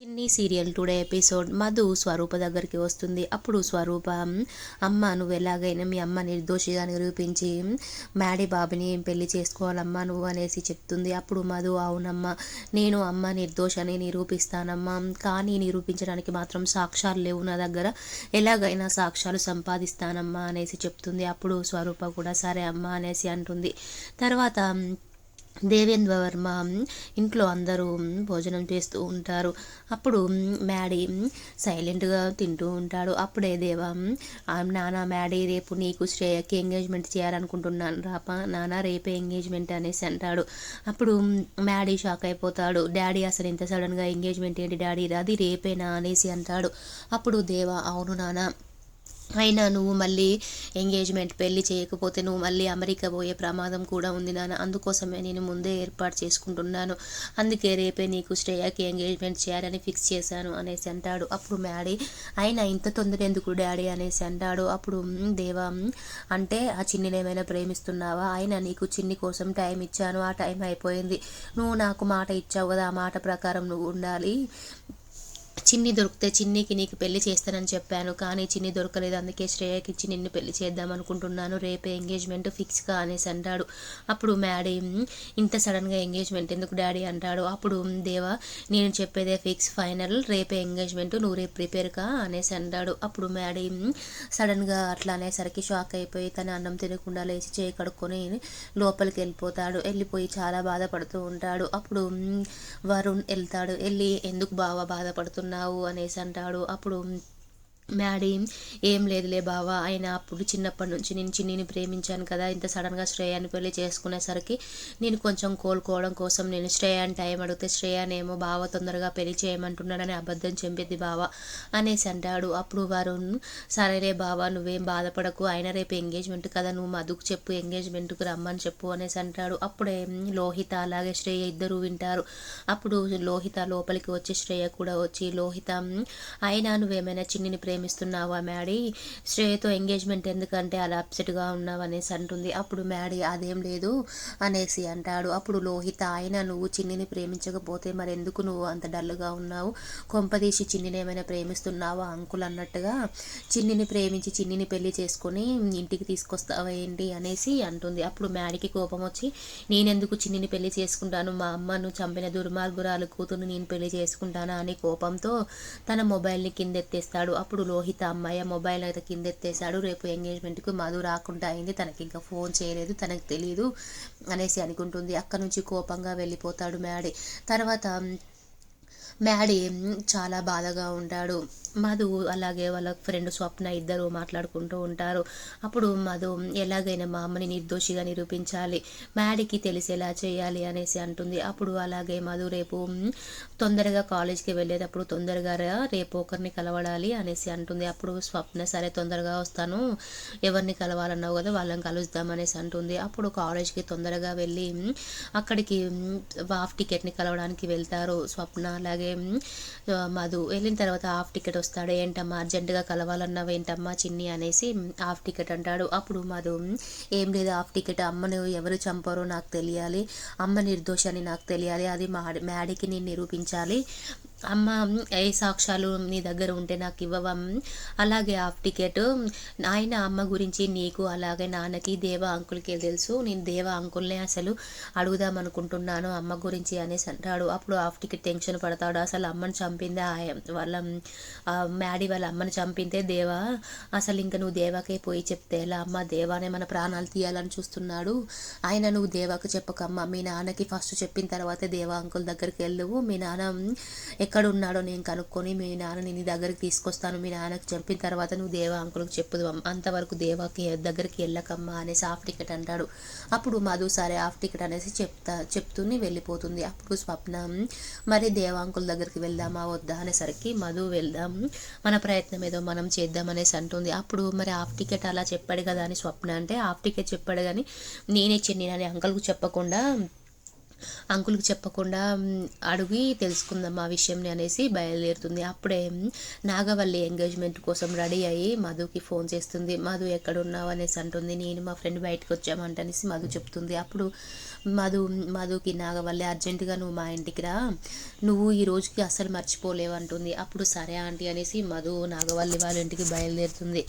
చిన్ని serial today episode. Madhu స్వరూప దగ్గరికి వస్తుంది. అప్పుడు స్వరూప, అమ్మ నువ్వు ఎలాగైనా మీ అమ్మ నిర్దోషిగా నిరూపించి మ్యాడీ బాబుని పెళ్లి చేసుకోవాలమ్మా నువ్వు అనేసి చెప్తుంది. అప్పుడు మధు, అవునమ్మా నేను అమ్మ నిర్దోషని నిరూపిస్తానమ్మా, కానీ నిరూపించడానికి మాత్రం సాక్ష్యాలు లేవు నా దగ్గర, ఎలాగైనా సాక్ష్యాలు సంపాదిస్తానమ్మా అనేసి చెప్తుంది. అప్పుడు స్వరూప కూడా సరే అమ్మ అనేసి అంటుంది. తర్వాత దేవేంద్ర వర్మ ఇంట్లో అందరూ భోజనం చేస్తూ ఉంటారు. అప్పుడు మ్యాడీ సైలెంట్గా తింటూ ఉంటాడు. అప్పుడే దేవా, నాన్న మ్యాడీ రేపు నీకు శ్రేయకి ఎంగేజ్మెంట్ చేయాలనుకుంటున్నాను రాపా నాన్న, రేపే ఎంగేజ్మెంట్ అనేసి అంటాడు. అప్పుడు మ్యాడీ షాక్ అయిపోతాడు. డాడీ అసలు ఇంత సడన్గా ఎంగేజ్మెంట్ ఏంటి డాడీ, అది రేపేనా అనేసి అంటాడు. అప్పుడు దేవా, అవును నాన్న, అయినా నువ్వు మళ్ళీ ఎంగేజ్మెంట్ పెళ్ళి చేయకపోతే నువ్వు మళ్ళీ అమెరికా పోయే ప్రమాదం కూడా ఉంది నాన్న, అందుకోసమే నేను ముందే ఏర్పాటు చేసుకుంటున్నాను, అందుకే రేపే నీకు శ్రేయకి ఎంగేజ్మెంట్ చేయాలని ఫిక్స్ చేశాను అనేసి అంటాడు. అప్పుడు మ్యాడీ, అయినా ఇంత తొందర ఎందుకు డాడీ అనేసి అంటాడు. అప్పుడు దేవా, అంటే ఆ చిన్నిని ఏమైనా ప్రేమిస్తున్నావా, అయినా నీకు చిన్ని కోసం టైం ఇచ్చాను, ఆ టైం అయిపోయింది, నువ్వు నాకు మాట ఇచ్చావు కదా, ఆ మాట ప్రకారం నువ్వు ఉండాలి, చిన్ని దొరికితే చిన్నికి నీకు పెళ్లి చేస్తానని చెప్పాను, కానీ చిన్ని దొరకలేదు, అందుకే శ్రేయకి ఇచ్చి నిన్ను పెళ్లి చేద్దాం అనుకుంటున్నాను, రేపే ఎంగేజ్మెంట్ ఫిక్స్గా అనేసి అంటాడు. అప్పుడు మ్యాడీ, ఇంత సడన్గా ఎంగేజ్మెంట్ ఎందుకు డాడీ అంటాడు. అప్పుడు దేవా, నేను చెప్పేదే ఫిక్స్ ఫైనల్, రేపే ఎంగేజ్మెంట్, నువ్వు రేపు ప్రిపేర్ కా అనేసి అంటాడు. అప్పుడు మ్యాడీ సడన్గా అట్లా అనేసరికి షాక్ అయిపోయి తన అన్నం తినకుండా లేచి చేయి కడుక్కొని లోపలికి వెళ్ళిపోయి చాలా బాధపడుతూ ఉంటాడు. అప్పుడు వరుణ్ వెళ్తాడు. వెళ్ళి ఎందుకు బాగా బాధపడుతున్నావు అనేసి అంటాడు. అప్పుడు మ్యాడీ, ఏం లేదులే బావా, అయినా అప్పుడు చిన్నప్పటి నుంచి నేను చిన్నిని ప్రేమించాను కదా, ఇంత సడన్గా శ్రేయాని పెళ్లి చేసుకునేసరికి నేను కొంచెం కోలుకోవడం కోసం నేను శ్రేయాని టైం అడిగితే శ్రేయానేమో బావ తొందరగా పెళ్లి చేయమంటున్నాడని అబద్ధం చెప్పింది బావ అనేసి అంటాడు. అప్పుడు వరుణ్, సరేలే బావా నువ్వేం బాధపడకు, అయినా రేపు ఎంగేజ్మెంట్ కదా, నువ్వు మధుకు చెప్పు ఎంగేజ్మెంట్కి రమ్మని చెప్పు అనేసి అంటాడు. అప్పుడే లోహిత అలాగే శ్రేయ ఇద్దరు వింటారు. అప్పుడు లోహిత లోపలికి వచ్చి శ్రేయ కూడా వచ్చి, లోహిత, అయినా నువ్వేమైనా చిన్నిని ప్రేమిస్తున్నావా మ్యాడీ, శ్రేయతో ఎంగేజ్మెంట్ ఎందుకంటే అలా అప్సెట్గా ఉన్నావు అనేసి అంటుంది. అప్పుడు మ్యాడీ, అదేం లేదు అనేసి అంటాడు. అప్పుడు లోహిత, అయినా నువ్వు చిన్నిని ప్రేమించకపోతే మరి ఎందుకు నువ్వు అంత డల్గా ఉన్నావు, కొంపదీసి చిన్నిని ఏమైనా ప్రేమిస్తున్నావా అంకుల్ అన్నట్టుగా చిన్నిని ప్రేమించి చిన్నిని పెళ్లి చేసుకొని ఇంటికి తీసుకొస్తావా ఏంటి అనేసి అంటుంది. అప్పుడు మ్యాడీకి కోపం వచ్చి, నేనెందుకు చిన్నిని పెళ్లి చేసుకుంటాను, మా అమ్మను చంపిన దుర్మార్గురాలు కూతురు నేను పెళ్లి చేసుకుంటానా అని కోపంతో తన మొబైల్ని కిందెత్తేస్తాడు. అప్పుడు లోహిత, అమ్మాయి మొబైల్ అయితే కిందెత్తేసాడు, రేపు ఎంగేజ్మెంట్కి మధు రాకుండా అయింది, తనకి ఇంకా ఫోన్ చేయలేదు, తనకు తెలియదు అనేసి అనుకుంటుంది. అక్కడ నుంచి కోపంగా వెళ్ళిపోతాడు మ్యాడీ. తర్వాత మ్యాడీ చాలా బాధగా ఉంటాడు. మధు అలాగే వాళ్ళ ఫ్రెండ్ స్వప్న ఇద్దరు మాట్లాడుకుంటూ ఉంటారు. అప్పుడు మధు, ఎలాగైనా మా అమ్మని నిర్దోషిగా నిరూపించాలి, మ్యాడీకి తెలిసేలా చేయాలి అనేసి అంటుంది. అప్పుడు అలాగే మధు, రేపు తొందరగా కాలేజ్కి వెళ్ళేటప్పుడు తొందరగా రేపు ఒకరిని కలవడాలి అనేసి అంటుంది. అప్పుడు స్వప్న, సరే తొందరగా వస్తాను, ఎవరిని కలవాలన్నావు కదా వాళ్ళని కలుద్దాం అనేసి అంటుంది. అప్పుడు కాలేజ్కి తొందరగా వెళ్ళి అక్కడికి హాఫ్ టికెట్ని కలవడానికి వెళ్తారు స్వప్న అలాగే మధు. వెళ్ళిన తర్వాత హాఫ్ టికెట్ వస్తాడు. ఏంటమ్మా అర్జెంటుగా కలవాలన్నావు ఏంటమ్మా చిన్ని అనేసి హాఫ్ టికెట్ అంటాడు. అప్పుడు మధు, ఏం లేదు హాఫ్ టికెట్, అమ్మను ఎవరు చంపారో నాకు తెలియాలి, అమ్మ నిర్దోషాన్ని నాకు తెలియాలి, అది మ్యాడీకి నేను నిరూపించాలి, అమ్మ ఏ సాక్ష్యాలు నీ దగ్గర ఉంటే నాకు ఇవ్వవా, అలాగే హాఫ్ టికెట్, ఆయన అమ్మ గురించి నీకు అలాగే నాన్నకి దేవా అంకుల్కి తెలుసు, నేను దేవా అంకుల్నే అసలు అడుగుదాం అనుకుంటున్నాను అమ్మ గురించి అనేసి అంటాడు. అప్పుడు హాఫ్ టికెట్ టెన్షన్ పడతాడు. అసలు అమ్మని చంపిందే వాళ్ళ మ్యాడీ వాళ్ళ అమ్మని చంపితే దేవా, అసలు ఇంకా నువ్వు దేవాకే పోయి చెప్తే ఎలా అమ్మ, దేవానే మన ప్రాణాలు తీయాలని చూస్తున్నాడు, ఆయన నువ్వు దేవాకు చెప్పకమ్మా, మీ నాన్నకి ఫస్ట్ చెప్పిన తర్వాతే దేవా అంకుల్ దగ్గరికి వెళ్ళు, మీ నాన్న ఎక్కడ ఉన్నాడో నేను కనుక్కొని మీ నాన్నని నీ దగ్గరికి తీసుకొస్తాను, మీ నాన్నకి చెప్పిన తర్వాత నువ్వు దేవా అంకుల్కి చెప్పుదు, అంతవరకు దేవాకి దగ్గరికి వెళ్ళకమ్మా అనేసి హాఫ్ టికెట్ అంటాడు. అప్పుడు మధు, సరే హాఫ్ టికెట్ అనేసి చెప్తూనే వెళ్ళిపోతుంది. అప్పుడు స్వప్న, మరి దేవా అంకుల్ దగ్గరికి వెళ్దామా వద్దా అనేసరికి మధు, వెళ్దాం, మన ప్రయత్నం ఏదో మనం చేద్దాం అనేసి అంటుంది. అప్పుడు మరి హాఫ్ టికెట్ అలా చెప్పాడు కదా అని స్వప్న అంటే, హాఫ్ టికెట్ చెప్పాడు కానీ నేనే చిన్ని అని అంకుల్కు చెప్పకుండా అంకుల్కి చెప్పకుండా అడిగి తెలుసుకుందాం ఆ విషయంని అనేసి బయలుదేరుతుంది. అప్పుడే నాగవల్లి ఎంగేజ్మెంట్ కోసం రెడీ అయ్యి మధుకి ఫోన్ చేస్తుంది. మధు ఎక్కడున్నావు అనేసి అంటుంది. నేను మా ఫ్రెండ్ బయటకు వచ్చామంట అనేసి మధు చెప్తుంది. అప్పుడు మధుకి నాగవల్లి అర్జెంటుగా నువ్వు మా ఇంటికి రా, నువ్వు ఈ రోజుకి అస్సలు మర్చిపోలేవు అంటుంది. అప్పుడు సరే ఆంటీ అనేసి మధు నాగవల్లి వాళ్ళ ఇంటికి బయలుదేరుతుంది.